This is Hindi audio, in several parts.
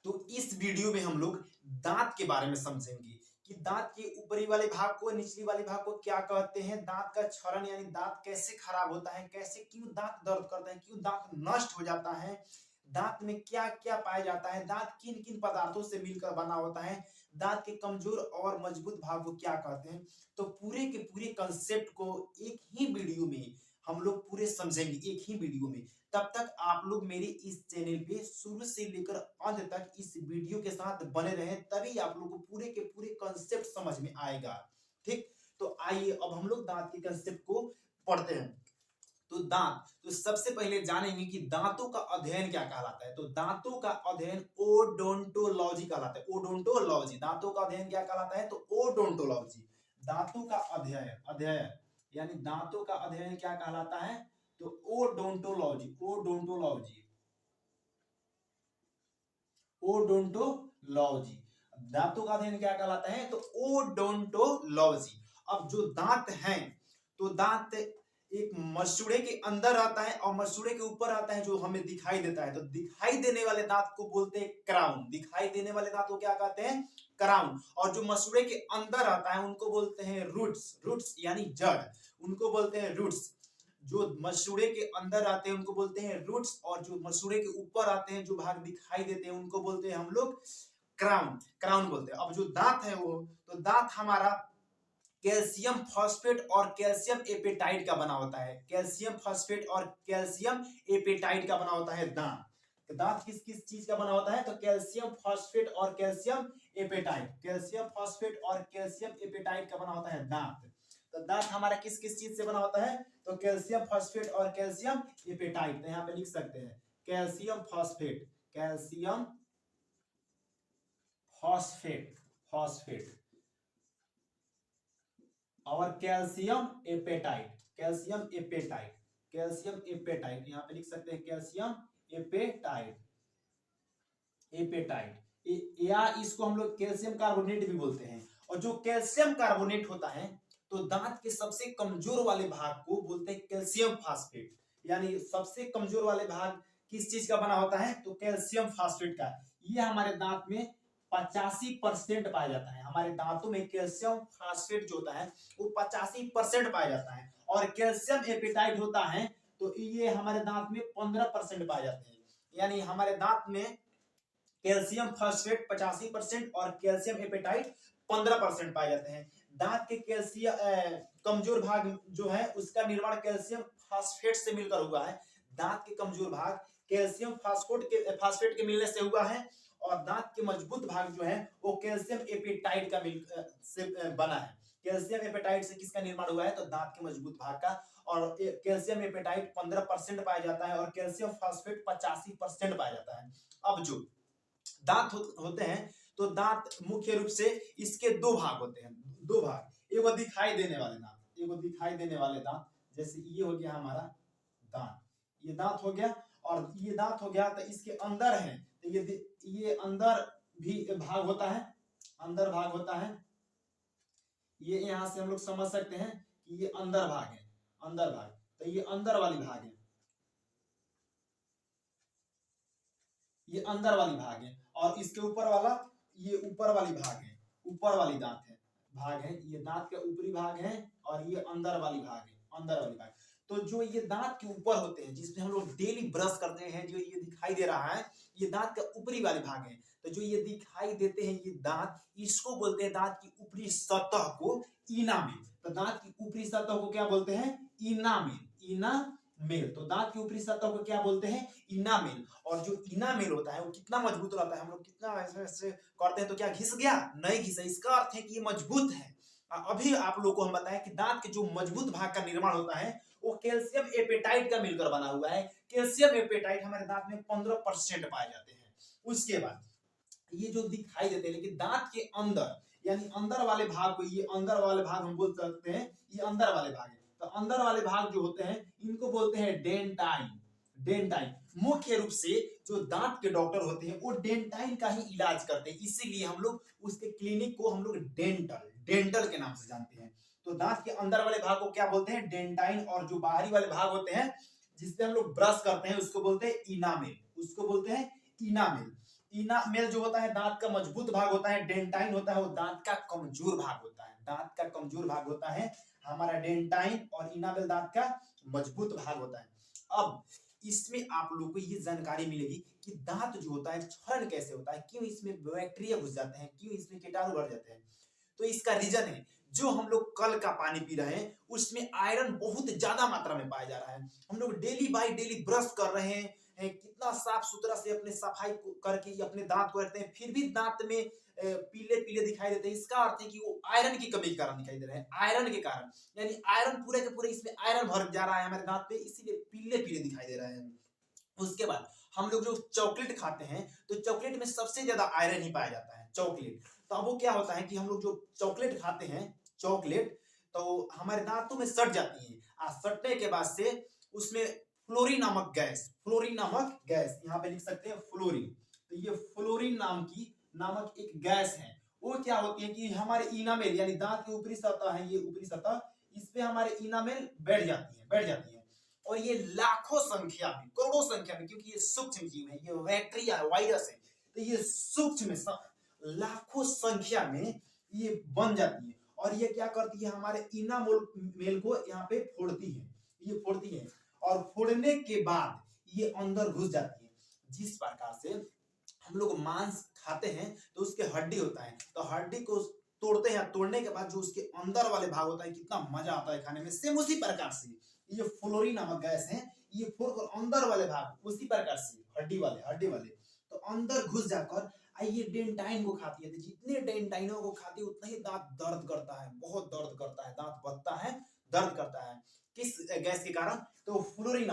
तो इस वीडियो में हम लोग दांत के बारे में समझेंगे कि दांत के ऊपरी वाले भाग को निचली वाले भाग को क्या कहते हैं, दांत का क्षरण यानी दांत कैसे खराब होता है, कैसे क्यों दांत दर्द करते हैं, क्यों दांत नष्ट हो जाता है, दांत में क्या क्या पाया जाता है, दांत किन किन पदार्थों से मिलकर बना होता है, दांत के कमजोर और मजबूत भाग को क्या कहते हैं। तो पूरे के पूरे कंसेप्ट को एक ही वीडियो में हम लोग पूरे समझेंगे, एक ही वीडियो में। तब तक आप लोग मेरे इस चैनल पे शुरू से लेकर अंत तक इस वीडियो के साथ बने रहे, तभी आप लोग को पूरे के पूरे कंसेप्ट समझ में आएगा। ठीक, तो आइए अब हम लोग दांत के कंसेप्ट को पढ़ते हैं। तो दांत, तो सबसे पहले जानेंगे कि दांतों का अध्ययन क्या कहलाता है। तो दांतों का अध्ययन ओडोंटोलॉजी कहलाता है। ओडोंटोलॉजी, दांतों का अध्ययन क्या कहलाता है, तो ओडोंटोलॉजी। दांतों का अध्ययन, अध्ययन यानी दांतों का अध्ययन क्या कहलाता है, तो ओडोंटोलॉजी। ओडोंटोलॉजी, ओडोंटोलॉजी, दांतों का अध्ययन क्या कहलाता है, तो ओडोंटोलॉजी। अब जो दांत हैं, तो दांत एक मसूड़े के अंदर आता है और मसूड़े के ऊपर आता है जो हमें दिखाई देता है। तो दिखाई देने वाले दांत को बोलते हैं क्राउन। दिखाई देने वाले दांत को क्या कहते हैं, क्राउन। और जो मसूड़े के अंदर आता है उनको बोलते हैं रूट्स। रूट्स यानी जड़, उनको बोलते हैं रूट्स। जो मसूड़े के अंदर आते हैं उनको बोलते हैं रूट्स, और जो मसूड़े के ऊपर आते हैं जो भाग दिखाई देते हैं उनको बोलते हैं हम लोग क्राउन। क्राउन बोलते हैं। अब जो दांत है वो, तो दांत हमारा कैल्शियम फॉस्फेट और कैल्शियम एपेटाइट का बना होता है। कैल्शियम फॉस्फेट और कैल्शियम एपेटाइट का बना होता है दांत। तो दांत किस किस चीज का बना होता है, तो कैल्शियम फॉस्फेट और कैल्शियम एपेटाइट। कैल्शियम फॉस्फेट और कैल्शियम एपेटाइट का बना होता है दांत। तो दांत हमारा किस किस चीज से बना होता है, तो कैल्शियम फॉस्फेट और कैल्शियम एपेटाइट। तो यहाँ पे लिख सकते हैं calcium phosphate, calcium phosphate, phosphate और calcium apatite, calcium apatite, calcium apatite. यहाँ पे लिख सकते हैं कैल्शियम एपेटाइट, एपेटाइट, या इसको हम लोग कैल्शियम कार्बोनेट भी बोलते हैं। और जो कैल्शियम कार्बोनेट होता है, तो दांत के सबसे कमजोर वाले भाग को बोलते हैं कैल्शियम फास्फेट। यानी सबसे कमजोर वाले भाग किस चीज का बना होता है, तो कैल्शियम फास्फेट का। ये हमारे दांत में 85% पाया जाता है। हमारे दांतों में कैल्शियम फास्फेट जो होता है वो 85% पाया जाता है। और कैल्शियम एपेटाइट होता है तो ये हमारे दांत में 15% पाए जाते हैं। यानी हमारे दांत में कैल्शियम फास्फेट 85% और कैल्शियम एपेटाइट 15% पाए जाते हैं। दांत के कैल्शियम कमजोर भाग जो है उसका निर्माण कैल्शियम फास्फेट से मिलकर हुआ है। दांत के कमजोर भाग कैल्शियम फास्फेट के मिलने से हुआ है। और दांत के मजबूत भाग जो है वो कैल्शियम एपेटाइट का से बना है। कैल्शियम एपेटाइट से किसका निर्माण हुआ है, तो दांत के मजबूत भाग का। और कैल्शियम एपेटाइट 15% पाया जाता है और कैल्शियम फास्फेट 85% पाया जाता है। अब जो दांत होते हैं, तो दांत मुख्य रूप से इसके दो भाग होते हैं। दो भाग, एक वो दिखाई देने वाले दांत, एक वो दिखाई देने वाले दांत, जैसे ये हो गया हमारा दांत, ये दांत हो गया और ये दांत हो गया। तो इसके अंदर है, तो ये अंदर भी भाग होता है, अंदर भाग होता है। ये यहां से हम लोग समझ सकते हैं कि ये अंदर भाग है, अंदर भाग। तो ये अंदर वाली भाग है, ये अंदर वाली भाग है। और इसके ऊपर वाला, ये ऊपर वाली भाग है, ऊपर वाली दांत है, भाग है। ये दांत का ऊपरी भाग है और ये अंदर वाली भाग है, अंदर वाली भाग। तो जो ये दांत के ऊपर होते हैं जिसमें हम लोग डेली ब्रश करते हैं, जो ये दिखाई दे रहा है, ये दांत का ऊपरी वाले भाग है। तो जो ये दिखाई देते हैं ये दांत, इसको बोलते हैं दांत की ऊपरी सतह को इनामेल। तो दांत की ऊपरी सतह को क्या बोलते हैं, इनामेल, इनामेल। तो दांत की ऊपरी सतह को क्या बोलते हैं, इनामेल। और जो इनामेल होता है वो कितना मजबूत रहता है, हम लोग कितना ऐसे करते हैं तो क्या घिस गया, नहीं घिसा, इसका अर्थ है कि ये मजबूत है। अभी आप लोग को हम बताएं कि दांत के जो मजबूत भाग का निर्माण होता है वो कैल्शियम एपेटाइट का मिलकर बना हुआ है। कैल्शियम एपेटाइट हमारे दांत में 15% पाए जाते हैं। उसके बाद ये जो दिखाई देते हैं, लेकिन दांत के अंदर यानी अंदर वाले भाग को, ये अंदर वाले भाग हम बोल सकते हैं, ये अंदर वाले भाग है। तो अंदर वाले भाग जो होते हैं इनको बोलते हैं डेंटाइन, डेंटाइन। मुख्य रूप से जो दांत के डॉक्टर होते हैं वो डेंटाइन का ही इलाज करते हैं, इसीलिए हम लोग उसके क्लिनिक को हम लोग डेंटल, डेंटल के नाम से जानते हैं। तो दांत के अंदर वाले भाग को क्या बोलते हैं, डेंटाइन। और जो बाहरी वाले भाग होते हैं जिससे हम लोग ब्रश करते हैं उसको बोलते हैं इनामेल, उसको बोलते हैं इनामेल। इनामेल जो होता है दांत का मजबूत भाग होता है, डेंटाइन होता है वो दांत का कमजोर भाग होता है, दांत का कमजोर भाग होता है हमारा डेंटाइन, और इनामेल दांत का मजबूत भाग होता है। अब इसमें आप लोगों को ये जानकारी मिलेगी कि दांत जो होता है क्षरण कैसे होता है, क्यों इसमें बैक्टीरिया घुस जाते हैं, क्यों इसमें कीटाणु बढ़ जाते हैं। तो इसका रीजन है जो हम लोग कल का पानी पी रहे हैं उसमें आयरन बहुत ज्यादा मात्रा में पाया जा रहा है। हम लोग डेली बाय डेली ब्रश कर रहे हैं, कितना साफ सुथरा से अपने सफाई करके अपने दांत को रखते हैं, फिर भी दांत में पीले पीले दिखाई देते हैं। इसका अर्थ है कि वो आयरन की कमी के कारण दिखाई दे रहे हैं, आयरन के कारण, यानी आयरन पूरे के पूरे इसमें आयरन भर जा रहा है हमारे दांत पे, इसीलिए पीले पीले दिखाई दे रहे हैं। उसके बाद हम लोग जो चॉकलेट खाते हैं तो चॉकलेट में सबसे ज्यादा आयरन ही पाया जाता है, चॉकलेट। तो अब वो क्या होता है कि हम लोग जो चॉकलेट खाते हैं, चॉकलेट, तो हमारे दांतों में सट जाती है, और सटने के बाद से उसमें फ्लोरीन नामक गैस, फ्लोरीन नामक गैस, यहाँ पे लिख सकते हैं फ्लोरीन। तो ये फ्लोरीन नामक एक गैस है, वो क्या होती है कि हमारे इनामेल यानी दांत की ऊपरी सतह है, ये ऊपरी सतह, इस पे हमारे इनामेल बैठ जाती है। और ये लाखों संख्या में, करोड़ों संख्या में, क्योंकि ये सूक्ष्म जीव है, ये बैक्टीरिया है, वायरस है, तो ये सूक्ष्म लाखों संख्या में ये बन जाती है। और ये क्या करती है हमारे इनामेल को यहाँ पे फोड़ती है, ये फोड़ती है, और फोड़ने के बाद ये अंदर घुस जाती है। जिस प्रकार से हम लोग मांस खाते हैं तो उसके हड्डी होता है, तो हड्डी को तोड़ते हैं, तोड़ने के बाद जो उसके अंदर वाले भाग होता है कितना मजा आता है खाने में, सेम उसी प्रकार से ये फ्लोरीन नामक गैस है, ये फोड़कर अंदर वाले भाग उसी प्रकार से हड्डी वाले तो अंदर घुस जाकर ये डेंटाइन को खाती है। तो जितने डेंटाइनों को खाती है उतना ही दांत दर्द करता है, बहुत दर्द करता है, दांत बचता है, दर्द करता है। किस गैस के कारण? तो फ्लोरीन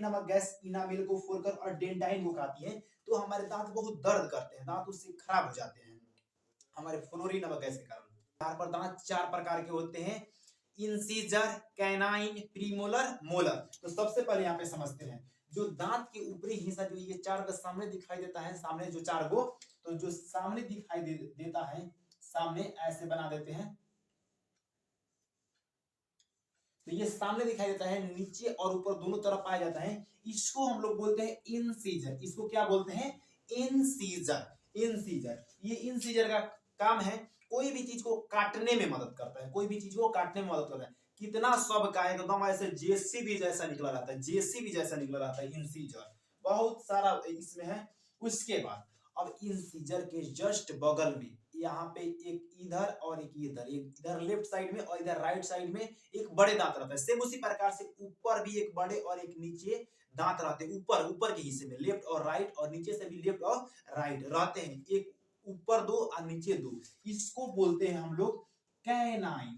नामक गैस इनामेल को फोड़कर और डेंटाइन को खाती है, तो हमारे दांत बहुत दर्द करते हैं, दांत उससे खराब हो जाते हैं हमारे फ्लोरीन नामक गैस के कारण। दांत चार प्रकार के होते हैं, इंसीजर, कैनाइन, प्रीमोलर, मोलर। तो सबसे पहले यहाँ पे समझते हैं जो दांत के ऊपरी हिस्सा, जो ये चार का सामने दिखाई देता है, सामने जो चार गो, तो जो सामने दिखाई देता है, सामने ऐसे बना देते हैं, तो ये सामने दिखाई देता है, नीचे और ऊपर दोनों तरफ पाया जाता है, इसको हम लोग बोलते हैं इंसीजर। इसको क्या बोलते हैं? इंसीजर। ये इंसीजर का काम है कोई भी चीज को काटने में मदद करता है, कोई भी चीज को काटने में मदद करता है। कितना सब का एकदम ऐसे जेसीबी जैसा निकला रहता है, जेसीबी जैसा निकला रहता है इंसीजर, बहुत सारा इसमें है। उसके बाद अब इंसीजर के जस्ट बगल में यहाँ पे एक इधर और एक इधर लेफ्ट साइड में और इधर राइट साइड में एक बड़े दांत रहता है। सेम उसी प्रकार से ऊपर भी एक बड़े और एक नीचे दांत रहते हैं, ऊपर के हिस्से में लेफ्ट और राइट, और नीचे से भी लेफ्ट और राइट रहते हैं, एक ऊपर दो और नीचे दो। इसको बोलते हैं हम लोग कैनाइन,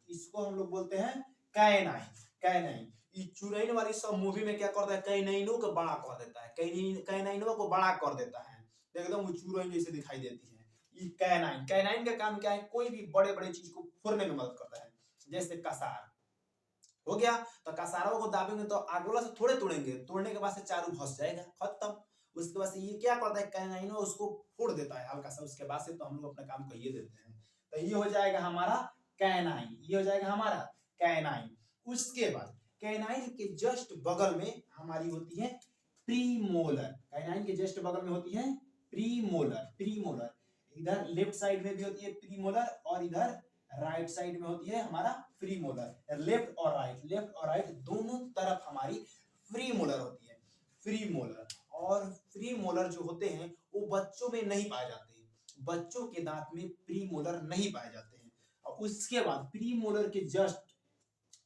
इसको हम लोग बोलते हैं कैनाइन। चुड़ैल वाली सब मूवी में क्या करता है, कैनाइनों को बड़ा कर देता है, कैनाइनों को बड़ा कर देता है, एकदम वो चुड़ैल जैसे दिखाई देती है। ये कैनाइन का काम क्या है? कोई भी बड़े बड़े चीज को फोड़ने में मदद करता है। जैसे कसार हो गया, तो कसारों को दाबेंगे तो आगोला से थोड़े तोड़ेंगे, तोड़ने के बाद से चारू फंस जाएगा, खत्म। उसके बाद से ये क्या करता है, कैनाइन उसको फोड़ देता है हल्का सा, उसके बाद से तो हम लोग अपना काम करिए देते हैं। तो ये हो जाएगा हमारा कैनाइन, ये हो जाएगा हमारा कैनाइन। उसके बाद कैनाइन के जस्ट बगल में हमारी होती है प्रीमोलर, कैनाइन के जस्ट बगल में होती है प्रीमोलर। इधर लेफ्ट साइड में भी होती है प्रीमोलर और इधर राइट साइड में होती है हमारा प्रीमोलर। लेफ्ट और राइट दोनों तरफ हमारी प्रीमोलर होती है, प्रीमोलर। और प्रीमोलर जो होते हैं वो बच्चों में नहीं पाए जाते हैं, बच्चों के दांत में प्रीमोलर नहीं पाए जाते हैं। और उसके बाद प्रीमोलर के जस्ट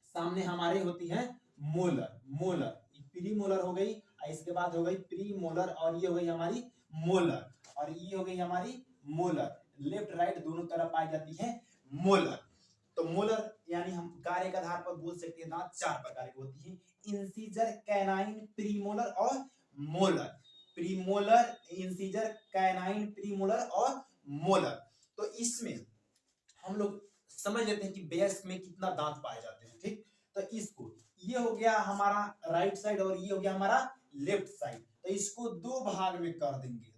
सामने हमारे होती है मोलर, प्रीमोलर हो गई, इसके बाद हो गई प्रीमोलर, और ये हो गई हमारी मोलर, और ये हो गई हमारी मोलर। लेफ्ट राइट दोनों तरफ पाई जाती है मोलर। तो मोलर यानी हम कार्य के आधार पर बोल सकते हैं दांत चार प्रकार की होती है, इंसीजर, कैनाइन, प्रीमोलर और molar. Premolar, incisor, canine, premolar और मोलर। तो इसमें हम लोग समझ लेते हैं कि वयस्क में कितना दांत पाए जाते हैं, ठीक। तो इसको, ये हो गया हमारा राइट साइड और ये हो गया हमारा लेफ्ट साइड। तो इसको दो भाग में कर देंगे,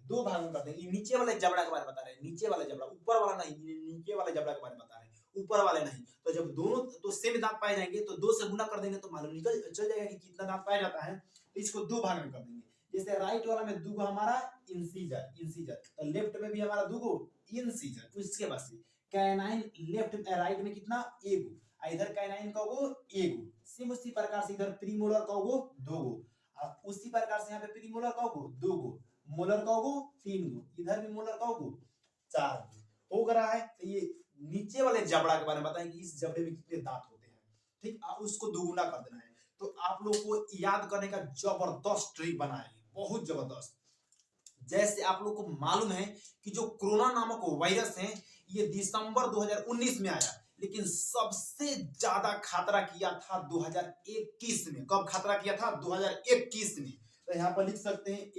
नीचे वाले जबड़ा के बारे में बता रहे हैं, नीचे वाला जबड़ा, ऊपर वाला नहीं, नीचे वाले जबड़ा के बारे में बता रहे हैं, ऊपर वाले नहीं। तो जब दोनों तो सेम दांत पाए जाएंगे तो दो से गुना कर देंगे तो मालूम चल जाएगा कि कितना दांत पाया जाता है। तो इसको दो भाग में कर देंगे। जैसे राइट वाला में दूगो हमारा इंसीजर इंसीजर, तो लेफ्ट में भी हमारा दूगो इंसीजर। उसके बाद से कैनाइन लेफ्ट राइट में कितना एगो, इधर कैनाइन का वो एगो, सेम उसी प्रकार से इधर प्रीमोलर का वो दोगो, उसी प्रकार से यहाँ पे प्रीमोलर का वो दोगो, मोलर का वो तीन गो, इधर भी मोलर का वो चार गो हो रहा है। तो ये नीचे वाले जबड़ा के बारे में बताएं कि इस जबड़े में कितने दांत होते हैं, ठीक, उसको दोगुना कर देना है। तो आप लोग को याद करने का जबरदस्त ट्रिक बनाए, बहुत जबरदस्त। जैसे आप लोग को मालूम है कि जो कोरोना नामक वायरस है ये दिसंबर 2019 में आया, लेकिन सबसे ज्यादा खतरा किया था 2021 में। कब खतरा किया था? 2021 में। तो यहाँ पर लिख सकते हैं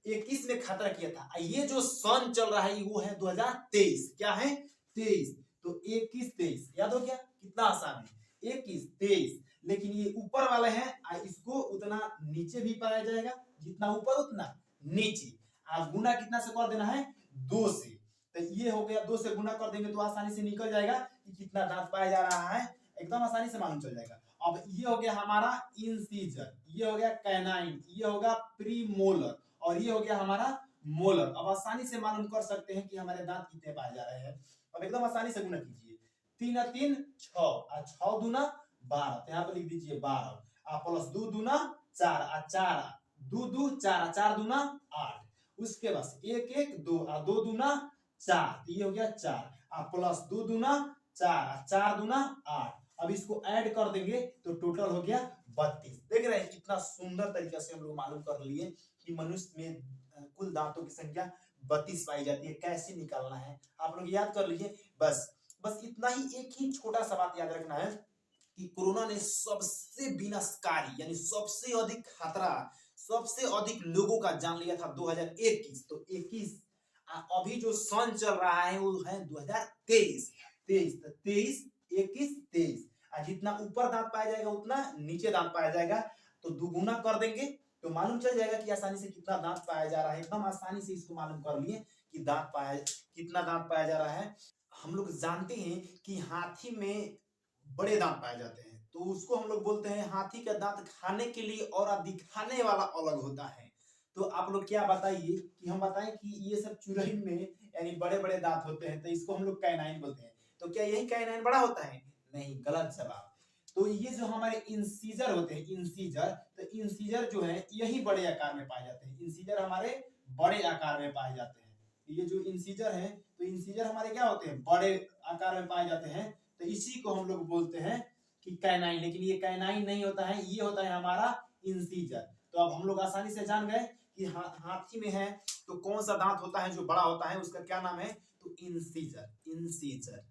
21 में खतरा किया था। ये जो सन चल रहा है वो है 2023। क्या है? 23। तो 21-23 याद हो गया? कितना आसान है, 21-23। लेकिन ये ऊपर वाला है, इसको उतना नीचे भी पाया जाएगा, जितना ऊपर उतना नीचे। आप गुना कितना से कर देना है? 2 से। तो ये हो गया, 2 से गुना कर देंगे तो आसानी से निकल जाएगा कि कितना दांत पाया जा रहा है, एकदम आसानी से मालूम चल जाएगा। अब ये हो गया हमारा इंसीजर, ये हो गया कैनाइन, ये हो गया प्रीमोलर, और ये हो गया हमारा मोलर। अब आसानी से मालूम कर सकते हैं कि हमारे दांत कितने पाए जा रहे हैं। अब एकदम आसानी से गुना कीजिए, 3 और 3 6 और 6 दूना 12, तो यहाँ पर लिख दीजिए 12 प्लस 2 दूना 4 और 4 2 2 4 4 दूना 8। उसके बाद 1 1 2 और 2 दूना 4, तो ये हो गया 4 प्लस 2 दूना 4 और 4 दूना 8। अब इसको ऐड कर देंगे तो टोटल हो गया 32। देख रहे हैं कितना सुंदर तरीके से हम लोग मालूम कर लिए कि मनुष्य में कुल दांतों की संख्या 32 पाई जाती है। कैसे निकालना है आप लोग याद कर लीजिए। बस इतना ही, एक ही छोटा सा बात याद रखना है कि कोरोना ने सबसे विनाशकारी यानी सबसे अधिक खतरा, सबसे अधिक लोगों का जान लिया था 2021। तो 21 अभी जो सन चल रहा है वो है 2023। 23 21 23, जितना ऊपर दांत पाया जाएगा उतना नीचे दांत पाया जाएगा। तो दुगुना कर देंगे तो मालूम चल जाएगा कि आसानी से कितना दांत पाया जा रहा है। एकदम आसानी से इसको मालूम कर लिए कि कितना दांत पाया जा रहा है। हम लोग जानते हैं कि हाथी में बड़े दांत पाए जाते हैं, तो उसको हम लोग बोलते हैं हाथी का दांत खाने के लिए और दिखाने वाला अलग होता है। तो आप लोग क्या बताइए कि हम बताएं कि ये सब चुड़ैल में यानी बड़े बड़े दांत होते हैं, तो इसको हम लोग कैनाइन बोलते हैं। तो क्या यही कैनाइन बड़ा होता है? नहीं, गलत जवाब। तो ये जो हमारे इंसीजर होते हैं, तो इंसीजर जो है यही बड़े आकार में पाए जाते हैं। इंसीजर हमारे बड़े आकार में पाए जाते हैं। ये जो इंसीजर है, तो इंसीजर हमारे क्या होते हैं? बड़े आकार में पाए जाते हैं। तो इसी को हम लोग बोलते हैं कि कैनाइन। लेकिन ये कैनाइन नहीं होता है, ये होता है हमारा इंसीजर। तो अब हम लोग आसानी से जान गए कि हाथी में है तो कौन सा दांत होता है जो बड़ा होता है, उसका क्या नाम है? तो इंसीजर।